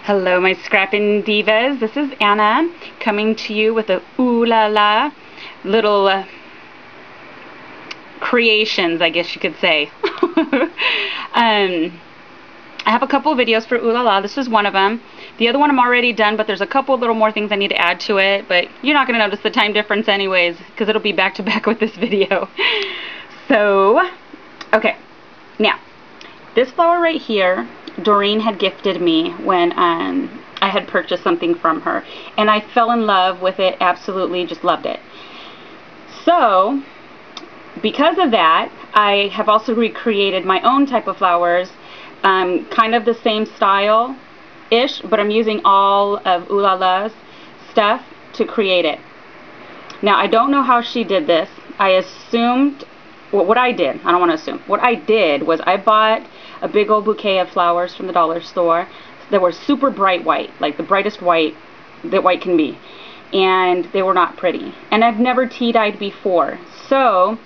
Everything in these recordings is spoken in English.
Hello, my scrapping divas. This is Anna coming to you with a ooh la la little creations, I guess you could say. I have a couple of videos for ooh la la. This is one of them. The other one I'm already done, but there's a couple little more things I need to add to it. But you're not going to notice the time difference anyways, because it'll be back to back with this video. So, okay. Now, this flower right here, Doreen had gifted me when I had purchased something from her, and I fell in love with it, absolutely just loved it. So because of that, I have also recreated my own type of flowers, kind of the same style ish, but I'm using all of Ooh La La's stuff to create it. Now, I don't know how she did this. I assumed, well, what I did, I don't want to assume, what I did was I bought a big old bouquet of flowers from the dollar store that were super bright white, like the brightest white that white can be, and they were not pretty, and I've never tea dyed before, so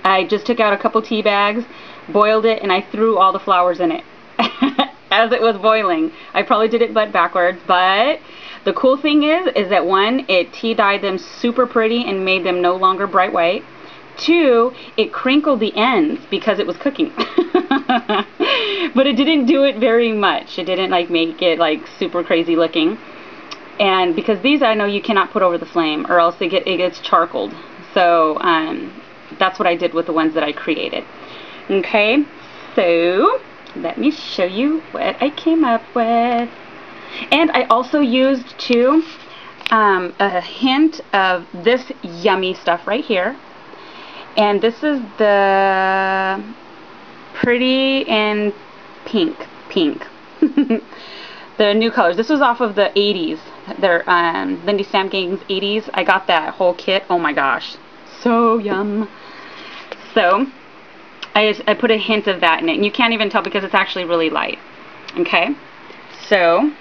I just took out a couple tea bags, boiled it, and I threw all the flowers in it as it was boiling. I probably did it backwards, but the cool thing is that one, it tea dyed them super pretty and made them no longer bright white. Two, it crinkled the ends because it was cooking. But it didn't do it very much. It didn't like make it like super crazy looking. And because these I know you cannot put over the flame or else it gets charcoaled. So that's what I did with the ones that I created. Okay, so let me show you what I came up with. And I also used too a hint of this yummy stuff right here. And this is the Pretty in Pink. The new colors. This was off of the 80s. They're Lindy Stamp-Gang's 80s. I got that whole kit. Oh my gosh. So yum. So, I put a hint of that in it. And you can't even tell because it's actually really light. Okay? So,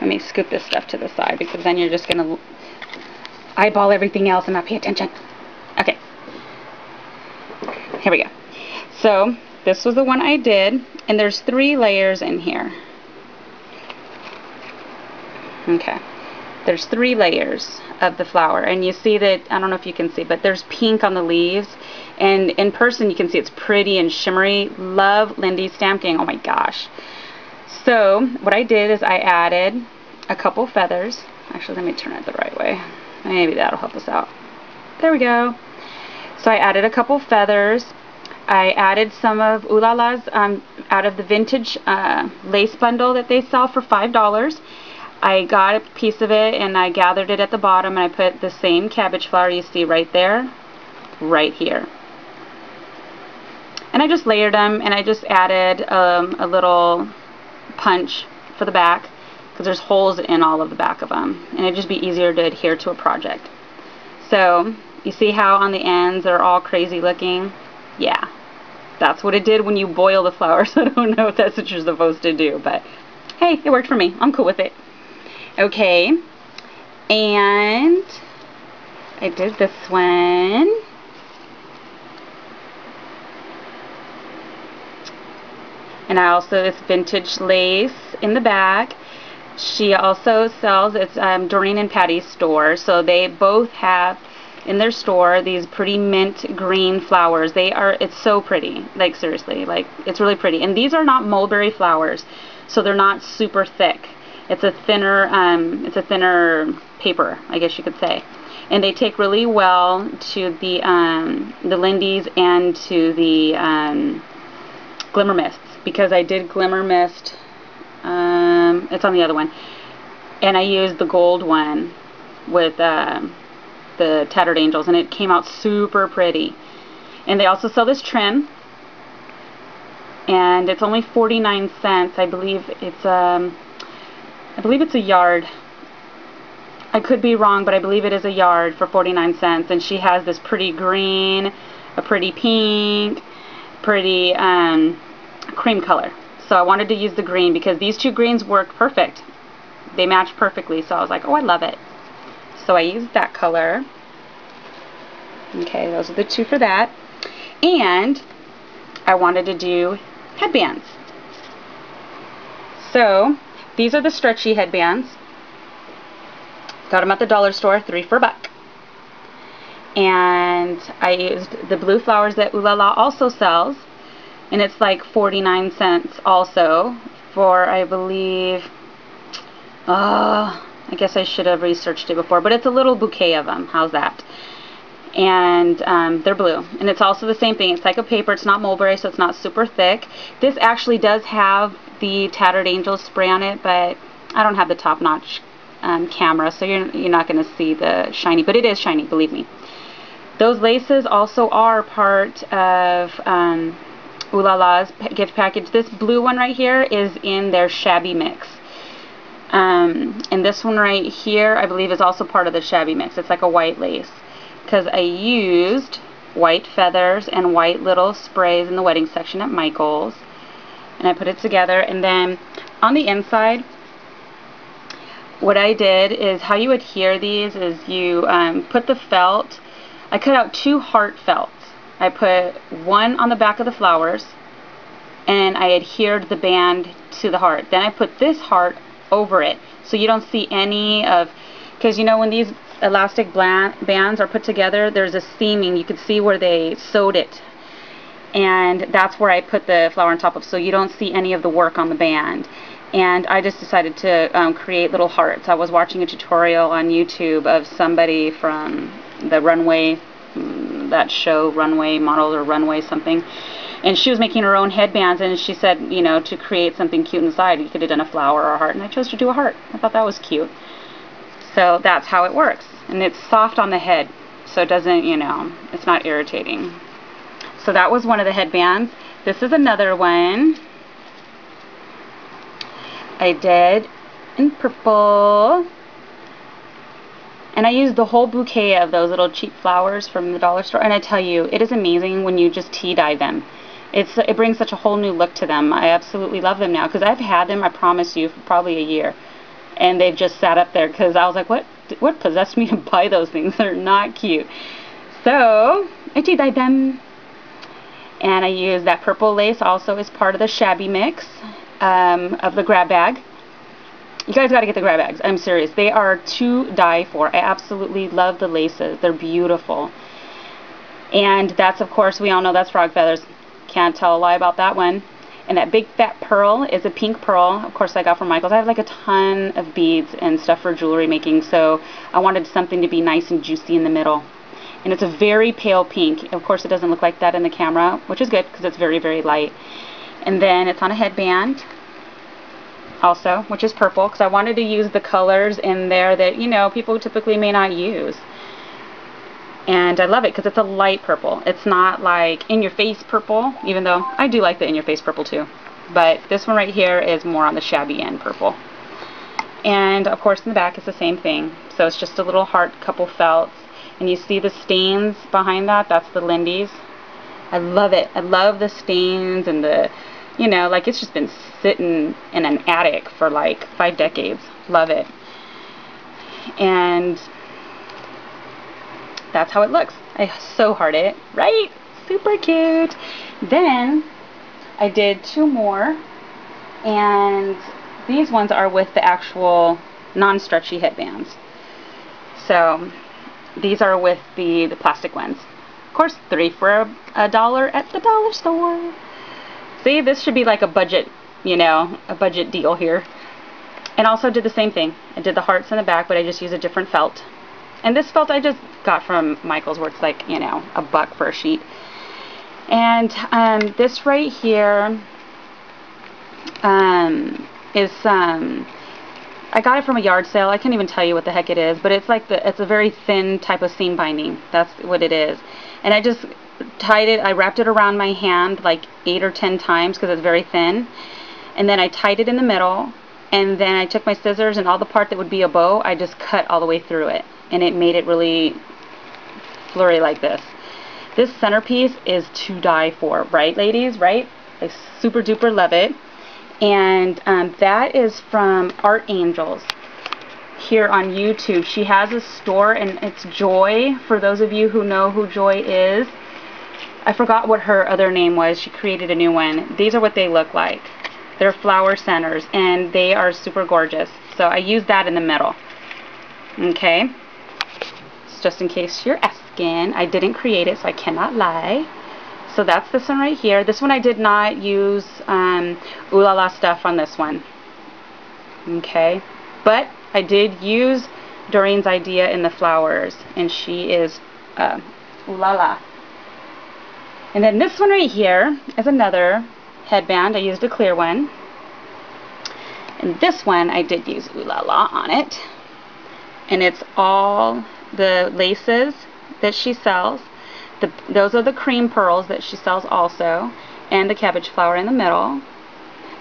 let me scoop this stuff to the side because then you're just going to eyeball everything else and not pay attention. Okay, here we go. So this was the one I did, and there's 3 layers in here. Okay, there's 3 layers of the flower, and you see that, I don't know if you can see, but there's pink on the leaves, and in person you can see it's pretty and shimmery. Love Lindy Stamp-Gang, oh my gosh. So what I did is I added a couple feathers. Actually, let me turn it the right way. Maybe that'll help us out. There we go. So I added a couple feathers. I added some of Ooh La La's out of the vintage lace bundle that they sell for $5. I got a piece of it and I gathered it at the bottom and I put the same cabbage flower you see right there, right here. And I just layered them and I just added a little punch for the back because there's holes in all of the back of them and it'd just be easier to adhere to a project. So you see how on the ends they're all crazy looking? Yeah, that's what it did when you boil the flowers. I don't know if that's what you're supposed to do, but hey, it worked for me. I'm cool with it. Okay, and I did this one. And I also, this vintage lace in the back. She also sells, it's Doreen and Patty's store, so they both have in their store these pretty mint green flowers. It's so pretty, like seriously, like it's really pretty. And these are not mulberry flowers, so they're not super thick. It's a thinner paper, I guess you could say. And they take really well to the Lindy's and to the Glimmer Mists, because I did Glimmer Mist. It's on the other one, and I used the gold one with the Tattered Angels, and it came out super pretty. And they also sell this trim, and it's only 49 cents. I believe it's a yard. I could be wrong, but I believe it is a yard for 49 cents. And she has this pretty green, a pretty pink, pretty cream color. So I wanted to use the green because these 2 greens work perfect. They match perfectly, so I was like, oh, I love it. So I used that color. Okay, those are the 2 for that. And I wanted to do headbands. So these are the stretchy headbands. Got them at the dollar store, 3 for $1. And I used the blue flowers that Ohlala also sells, and it's like 49 cents also for, I believe, I guess I should have researched it before, but it's a little bouquet of them. How's that? And they're blue, and it's also the same thing. It's like a paper. It's not mulberry, so it's not super thick. This actually does have the Tattered Angels spray on it, but I don't have the top-notch camera, so you're not going to see the shiny, but it is shiny, believe me. Those laces also are part of Ohlala's gift package. This blue one right here is in their shabby mix. And this one right here, I believe, is also part of the shabby mix. It's like a white lace, because I used white feathers and white little sprays in the wedding section at Michael's, and I put it together. And then on the inside, what I did is, how you adhere these is you put the felt. I cut out 2 heart felts. I put one on the back of the flowers, and I adhered the band to the heart. Then I put this heart over it, so you don't see any of, because you know when these elastic bands are put together, there's a seaming. You can see where they sewed it, and that's where I put the flower on top of, so you don't see any of the work on the band. And I just decided to create little hearts. I was watching a tutorial on YouTube of somebody from the runway, that show, Runway Model or Runway something, and she was making her own headbands, and she said, you know, to create something cute inside, you could have done a flower or a heart, and I chose to do a heart. I thought that was cute. So that's how it works. And it's soft on the head, so it doesn't, you know, it's not irritating. So that was one of the headbands. This is another one I did in purple, and I used the whole bouquet of those little cheap flowers from the dollar store, and I tell you, it is amazing when you just tea dye them. It brings such a whole new look to them. I absolutely love them now, because I've had them, I promise you, for probably a year, and they've just sat up there because I was like, what possessed me to buy those things? They're not cute. So I tea dyed them, and I used that purple lace also as part of the shabby mix of the grab bag. You guys got to get the grab bags. I'm serious. They are to die for. I absolutely love the laces. They're beautiful. And that's, of course, we all know that's frog feathers. Can't tell a lie about that one. And that big fat pearl is a pink pearl. Of course, I got from Michael's. I have like a ton of beads and stuff for jewelry making, so I wanted something to be nice and juicy in the middle. And it's a very pale pink. Of course, it doesn't look like that in the camera, which is good because it's very, very light. And then it's on a headband also, which is purple, because I wanted to use the colors in there that, you know, people typically may not use. And I love it because it's a light purple. It's not like in-your-face purple, even though I do like the in-your-face purple too. But this one right here is more on the shabby end purple. And of course in the back it's the same thing. So it's just a little heart, couple felts. And you see the stains behind that? That's the Lindy's. I love it. I love the stains and the, you know, like it's just been sitting in an attic for like 5 decades. Love it. And that's how it looks. I so heart it, right? Super cute. Then I did 2 more, and these ones are with the actual non-stretchy headbands. So these are with the plastic ones. Of course, 3 for $1 at the dollar store. See, this should be like a budget, you know, a budget deal here. And also did the same thing. I did the hearts in the back, but I just used a different felt. And this felt I just got from Michael's, where it's like, you know, $1 for a sheet. And this right here is I got it from a yard sale. I can't even tell you what the heck it is, but it's like it's a very thin type of seam binding. That's what it is. And I just tied it, I wrapped it around my hand like 8 or 10 times because it's very thin. And then I tied it in the middle, and then I took my scissors and all the part that would be a bow, I just cut all the way through it. And it made it really flurry like this. This centerpiece is to die for, right ladies, right? I super duper love it. And that is from Art Angels here on YouTube. She has a store, and it's Joy, for those of you who know who Joy is. I forgot what her other name was. She created a new one. These are what they look like. They're flower centers, and they are super gorgeous. So I use that in the middle. Okay, so just in case you're asking, I didn't create it, so I cannot lie. So that's this one right here. This one I did not use Ooh La La stuff on this one. Okay, but I did use Doreen's idea in the flowers, and she is Ooh La La. And then this one right here is another headband. I used a clear one. And this one I did use Ooh La La on it. And it's all the laces that she sells. Those are the cream pearls that she sells also, and the cabbage flower in the middle.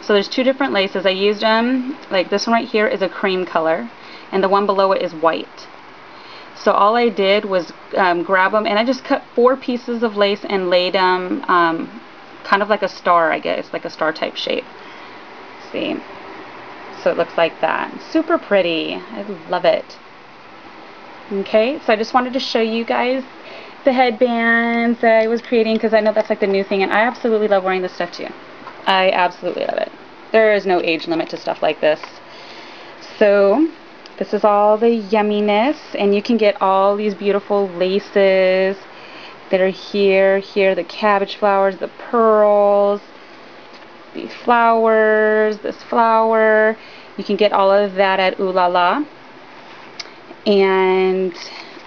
So there's two different laces. I used them, like this one right here is a cream color, and the one below it is white. So all I did was grab them, and I just cut 4 pieces of lace and laid them kind of like a star, I guess, like a star type shape. See? So it looks like that. Super pretty. I love it. Okay, so I just wanted to show you guys the headbands that I was creating, because I know that's like the new thing, and I absolutely love wearing this stuff too. I absolutely love it. There is no age limit to stuff like this. So this is all the yumminess, and you can get all these beautiful laces that are here, the cabbage flowers, the pearls, these flowers, this flower. You can get all of that at Ooh La La. And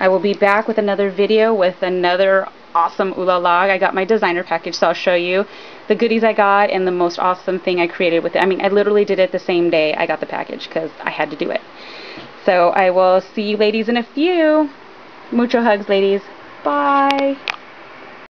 I will be back with another video with another awesome Ooh La La. I got my designer package, so I'll show you the goodies I got and the most awesome thing I created with it. I mean, I literally did it the same day I got the package because I had to do it. So I will see you ladies in a few. Mucho hugs, ladies. Bye.